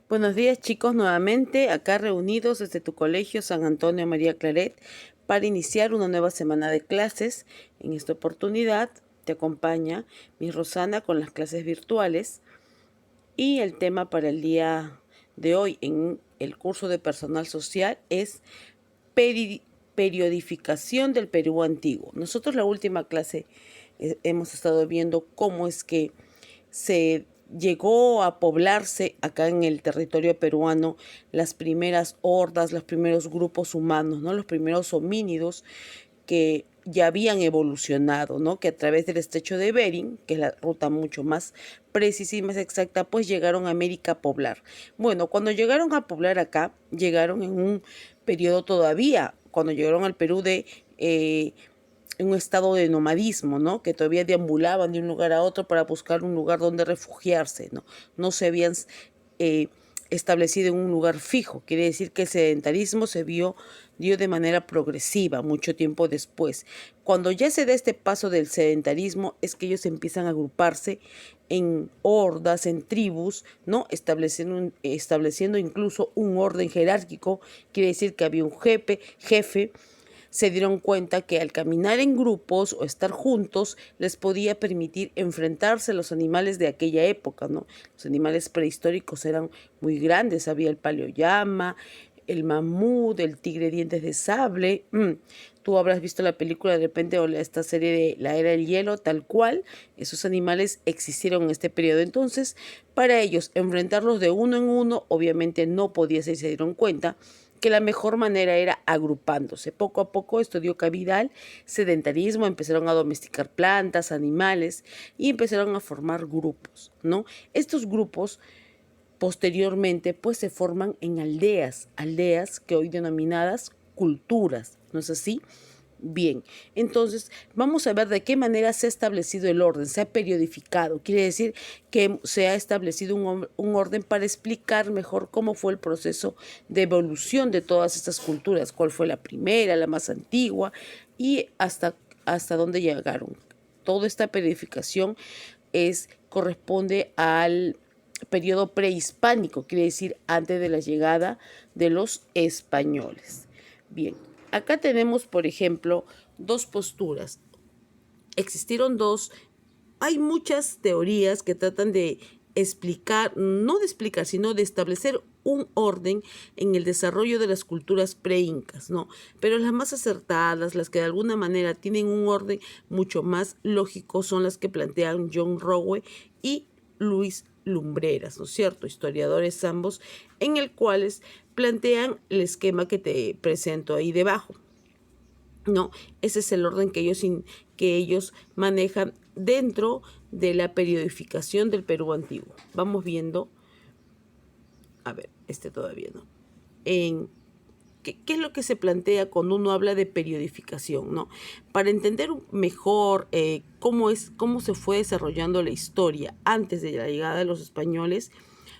Buenos días chicos, nuevamente acá reunidos desde tu colegio San Antonio María Claret para iniciar una nueva semana de clases. En esta oportunidad te acompaña mi Rosana con las clases virtuales y el tema para el día de hoy en el curso de personal social es periodificación del Perú antiguo. Nosotros la última clase hemos estado viendo cómo es que se llegó a poblarse acá en el territorio peruano las primeras hordas, los primeros grupos humanos, ¿no? Los primeros homínidos que ya habían evolucionado, ¿no? Que a través del estrecho de Bering, que es la ruta mucho más precisa y más exacta, pues llegaron a América a poblar. Bueno, cuando llegaron a poblar acá, llegaron en un periodo todavía, cuando llegaron al Perú en un estado de nomadismo, ¿no? Que todavía deambulaban de un lugar a otro para buscar un lugar donde refugiarse, ¿no? No se habían eh, establecido en un lugar fijo. Quiere decir que el sedentarismo dio de manera progresiva mucho tiempo después. Cuando ya se da este paso del sedentarismo es que ellos empiezan a agruparse en hordas, en tribus, ¿no? Estableciendo incluso un orden jerárquico. Quiere decir que había un jefe, se dieron cuenta que al caminar en grupos o estar juntos les podía permitir enfrentarse a los animales de aquella época, ¿no? Los animales prehistóricos eran muy grandes, había el paleollama, el mamut, el tigre dientes de sable. Tú habrás visto la película de repente o esta serie de La Era del Hielo, tal cual. Esos animales existieron en este periodo. Entonces, para ellos, enfrentarlos de uno en uno, obviamente no podía ser, se dieron cuenta que la mejor manera era agrupándose. Poco a poco esto dio cabida al sedentarismo, empezaron a domesticar plantas, animales y empezaron a formar grupos, ¿no? Estos grupos posteriormente pues se forman en aldeas que hoy denominadas culturas, ¿no es así? Bien, entonces vamos a ver de qué manera se ha establecido el orden, se ha periodificado. Quiere decir que se ha establecido un orden para explicar mejor cómo fue el proceso de evolución de todas estas culturas, cuál fue la primera, la más antigua y hasta dónde llegaron. Toda esta periodificación corresponde al periodo prehispánico, quiere decir antes de la llegada de los españoles. Bien, acá tenemos, por ejemplo, dos posturas. Existieron dos. Hay muchas teorías que tratan de explicar, no de explicar, sino de establecer un orden en el desarrollo de las culturas pre-incas, ¿no? Pero las más acertadas, las que de alguna manera tienen un orden mucho más lógico, son las que plantean John Rowe y Luis Lumbreras, ¿no es cierto? Historiadores ambos, en el cuales plantean el esquema que te presento ahí debajo. No, ese es el orden que ellos manejan dentro de la periodificación del Perú antiguo. Vamos viendo, a ver, todavía no. ¿Qué es lo que se plantea cuando uno habla de periodificación, ¿no? Para entender mejor cómo se fue desarrollando la historia antes de la llegada de los españoles,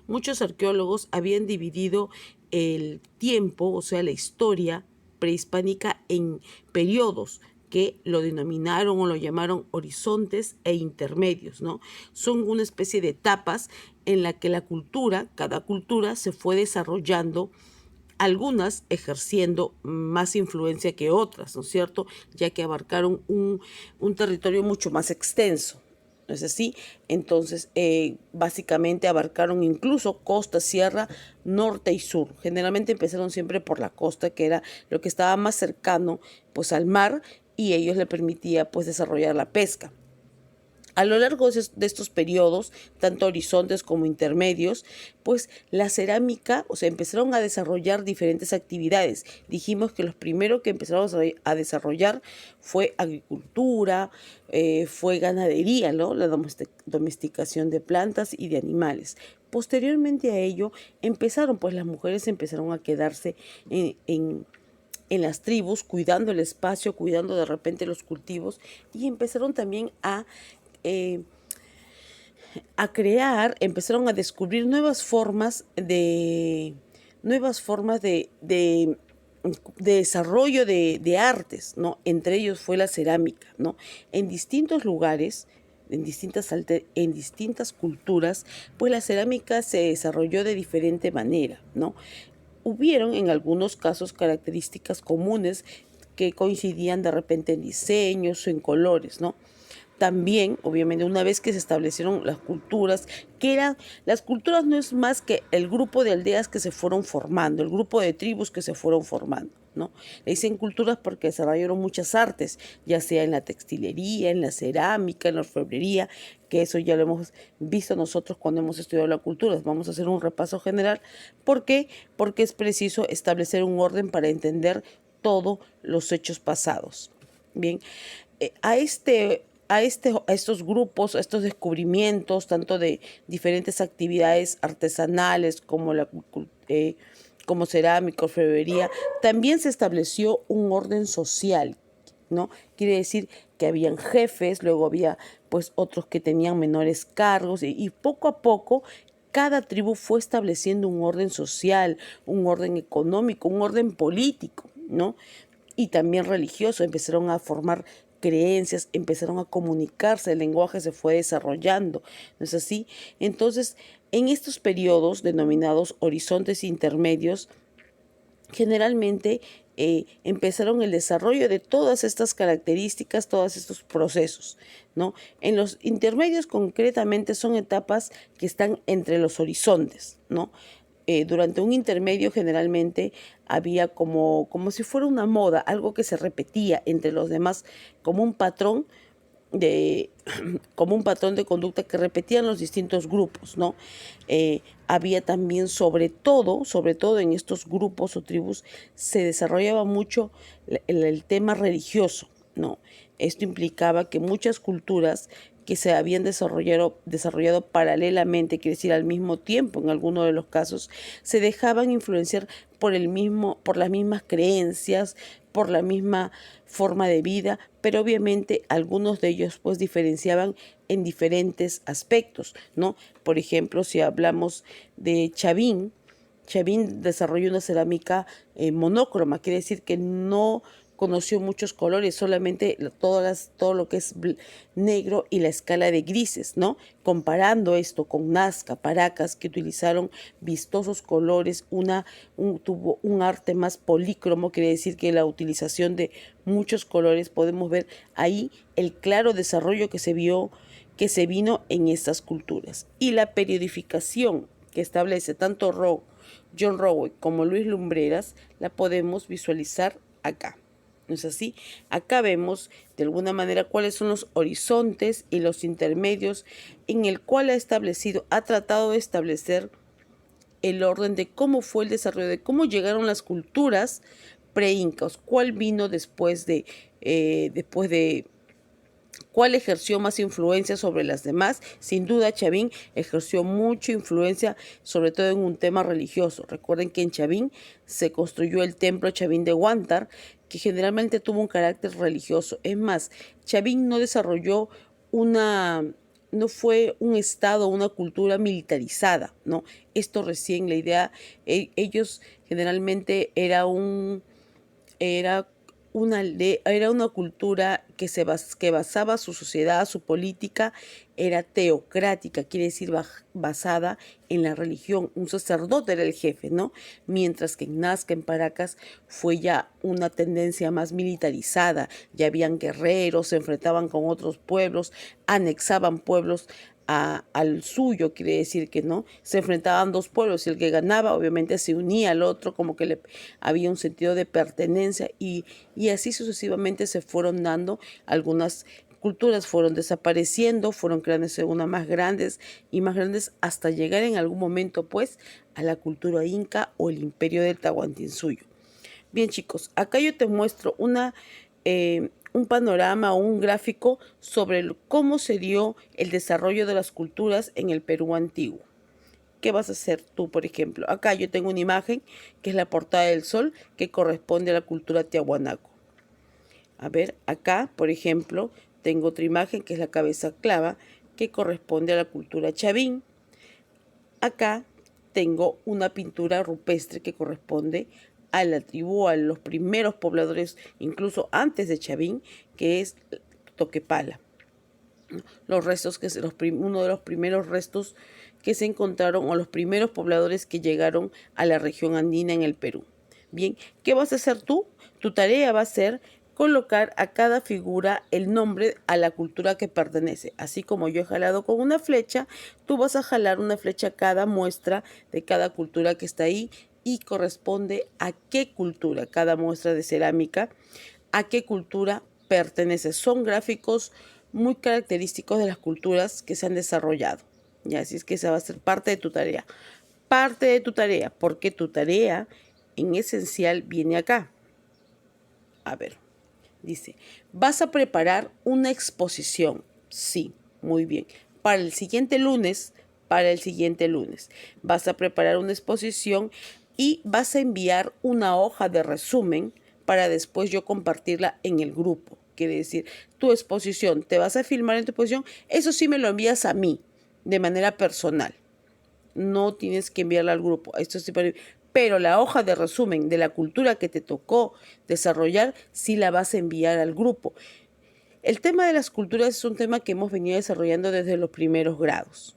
muchos arqueólogos habían dividido el tiempo, o sea, la historia prehispánica en periodos que lo denominaron o lo llamaron horizontes e intermedios, ¿no? Son una especie de etapas en la que cada cultura se fue desarrollando, algunas ejerciendo más influencia que otras, ¿no es cierto? Ya que abarcaron un territorio mucho más extenso. ¿No es así? Entonces, básicamente abarcaron incluso costa, sierra, norte y sur. Generalmente empezaron siempre por la costa, que era lo que estaba más cercano pues al mar y ellos le permitía pues desarrollar la pesca. A lo largo de estos periodos, tanto horizontes como intermedios, pues la cerámica, o sea, empezaron a desarrollar diferentes actividades. Dijimos que los primeros que empezaron a desarrollar fue agricultura, fue ganadería, ¿no? La domesticación de plantas y de animales. Posteriormente a ello, pues las mujeres empezaron a quedarse en las tribus, cuidando el espacio, cuidando de repente los cultivos y empezaron también empezaron a descubrir nuevas formas de desarrollo de artes, ¿no? Entre ellos fue la cerámica, ¿no? En distintos lugares, en distintas culturas, pues la cerámica se desarrolló de diferente manera, ¿no? Hubieron en algunos casos características comunes que coincidían de repente en diseños o en colores, ¿no? También, obviamente, una vez que se establecieron las culturas, las culturas no es más que el grupo de aldeas que se fueron formando, el grupo de tribus que se fueron formando, ¿no? Le dicen culturas porque desarrollaron muchas artes, ya sea en la textilería, en la cerámica, en la orfebrería, que eso ya lo hemos visto nosotros cuando hemos estudiado la cultura. Vamos a hacer un repaso general. ¿Por qué? Porque es preciso establecer un orden para entender todos los hechos pasados. Bien, a estos grupos, a estos descubrimientos, tanto de diferentes actividades artesanales como cerámica, orfebrería, también se estableció un orden social, ¿no? Quiere decir que habían jefes, luego había pues otros que tenían menores cargos y poco a poco cada tribu fue estableciendo un orden social, un orden económico, un orden político, ¿no? Y también religioso. Empezaron a formar creencias, empezaron a comunicarse, el lenguaje se fue desarrollando, ¿no es así? Entonces, en estos periodos denominados horizontes intermedios, generalmente empezaron el desarrollo de todas estas características, todos estos procesos, ¿no? En los intermedios concretamente son etapas que están entre los horizontes, ¿no? Durante un intermedio generalmente había como si fuera una moda, algo que se repetía entre los demás, como un patrón de, como un patrón de conducta que repetían los distintos grupos, ¿no? Había también, sobre todo en estos grupos o tribus, se desarrollaba mucho el tema religioso, ¿no? Esto implicaba que muchas culturas que se habían desarrollado paralelamente, quiere decir al mismo tiempo en algunos de los casos, se dejaban influenciar por las mismas creencias, por la misma forma de vida, pero obviamente algunos de ellos pues diferenciaban en diferentes aspectos, ¿no? Por ejemplo, si hablamos de Chavín desarrolló una cerámica monócroma, quiere decir que no conoció muchos colores, solamente todo lo que es negro y la escala de grises, ¿no? Comparando esto con Nazca, Paracas, que utilizaron vistosos colores, tuvo un arte más polícromo, quiere decir que la utilización de muchos colores, podemos ver ahí el claro desarrollo que se vino en estas culturas. Y la periodificación que establece tanto John Rowe como Luis Lumbreras, la podemos visualizar acá. ¿No es así? Acá vemos de alguna manera cuáles son los horizontes y los intermedios en el cual ha tratado de establecer el orden de cómo fue el desarrollo, de cómo llegaron las culturas pre-incas, cuál vino después de ¿cuál ejerció más influencia sobre las demás? Sin duda, Chavín ejerció mucha influencia, sobre todo en un tema religioso. Recuerden que en Chavín se construyó el templo Chavín de Huántar, que generalmente tuvo un carácter religioso. Es más, Chavín no desarrolló no fue un estado, una cultura militarizada, ¿no? Esto recién, la idea, ellos generalmente era era una cultura que basaba su sociedad, su política, era teocrática, quiere decir basada en la religión. Un sacerdote era el jefe, ¿no? Mientras que en Nazca, en Paracas, fue ya una tendencia más militarizada. Ya habían guerreros, se enfrentaban con otros pueblos, anexaban pueblos al suyo, quiere decir que no, se enfrentaban dos pueblos y el que ganaba obviamente se unía al otro, como que había un sentido de pertenencia y así sucesivamente se fueron dando algunas culturas, fueron desapareciendo, fueron creándose unas más grandes y más grandes hasta llegar en algún momento pues a la cultura inca o el imperio del Tahuantinsuyo. Bien chicos, acá yo te muestro un panorama o un gráfico sobre cómo se dio el desarrollo de las culturas en el Perú antiguo. ¿Qué vas a hacer tú, por ejemplo? Acá yo tengo una imagen que es la portada del sol que corresponde a la cultura tiahuanaco. A ver, acá, por ejemplo, tengo otra imagen que es la cabeza clava que corresponde a la cultura chavín. Acá tengo una pintura rupestre que corresponde a la tribu, a los primeros pobladores, incluso antes de Chavín, que es Toquepala. Los restos uno de los primeros restos que se encontraron o los primeros pobladores que llegaron a la región andina en el Perú. Bien, ¿qué vas a hacer tú? Tu tarea va a ser colocar a cada figura el nombre a la cultura que pertenece. Así como yo he jalado con una flecha, tú vas a jalar una flecha a cada muestra de cada cultura que está ahí y corresponde a qué cultura, cada muestra de cerámica, a qué cultura pertenece. Son gráficos muy característicos de las culturas que se han desarrollado. Y así es que esa va a ser parte de tu tarea. Parte de tu tarea, porque tu tarea en esencial viene acá. A ver, dice, vas a preparar una exposición. Sí, muy bien. Para el siguiente lunes, vas a preparar una exposición y vas a enviar una hoja de resumen para después yo compartirla en el grupo. Quiere decir, tu exposición, te vas a filmar en tu exposición, eso sí me lo envías a mí, de manera personal. No tienes que enviarla al grupo. Esto sí, pero la hoja de resumen de la cultura que te tocó desarrollar, sí la vas a enviar al grupo. El tema de las culturas es un tema que hemos venido desarrollando desde los primeros grados.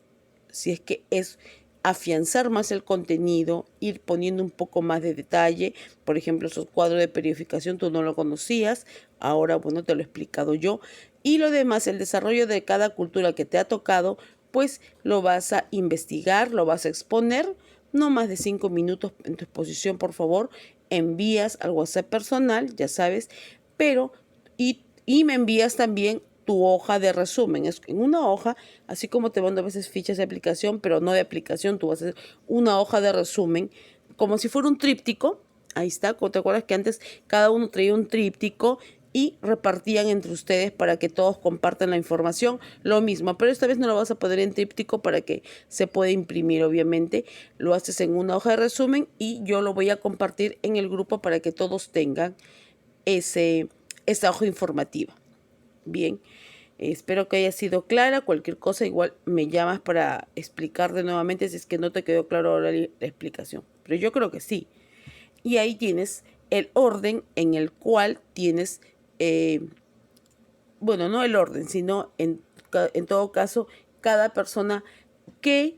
Si es que es afianzar más el contenido, ir poniendo un poco más de detalle. Por ejemplo, esos cuadros de periodificación tú no lo conocías, ahora bueno, te lo he explicado yo. Y lo demás, el desarrollo de cada cultura que te ha tocado, pues lo vas a investigar, lo vas a exponer, no más de 5 minutos en tu exposición, por favor. Envías al WhatsApp personal, ya sabes, pero y me envías también tu hoja de resumen. Es en una hoja, así como te mando a veces fichas de aplicación, pero no de aplicación, tú vas a hacer una hoja de resumen, como si fuera un tríptico. Ahí está, ¿te acuerdas que antes cada uno traía un tríptico y repartían entre ustedes para que todos compartan la información? Lo mismo, pero esta vez no lo vas a poner en tríptico para que se pueda imprimir, obviamente. Lo haces en una hoja de resumen y yo lo voy a compartir en el grupo para que todos tengan esa hoja informativa. Bien, espero que haya sido clara. Cualquier cosa igual me llamas para explicarte nuevamente si es que no te quedó claro ahora la explicación. Pero yo creo que sí. Y ahí tienes el orden en el cual tienes, bueno, no el orden, sino en todo caso, cada persona qué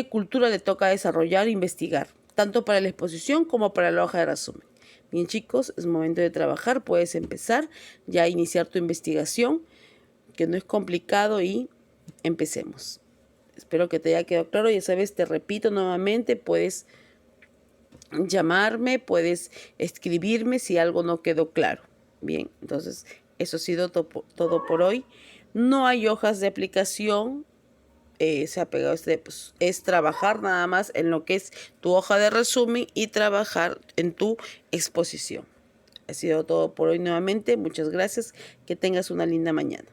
cultura le toca desarrollar e investigar, tanto para la exposición como para la hoja de resumen. Bien, chicos, es momento de trabajar. Puedes empezar ya a iniciar tu investigación, que no es complicado, y empecemos. Espero que te haya quedado claro. Ya sabes, te repito nuevamente, puedes llamarme, puedes escribirme si algo no quedó claro. Bien, entonces eso ha sido todo por hoy. No hay hojas de aplicación. Se ha pegado pues, es trabajar nada más en lo que es tu hoja de resumen y trabajar en tu exposición. Ha sido todo por hoy nuevamente. Muchas gracias. Que tengas una linda mañana.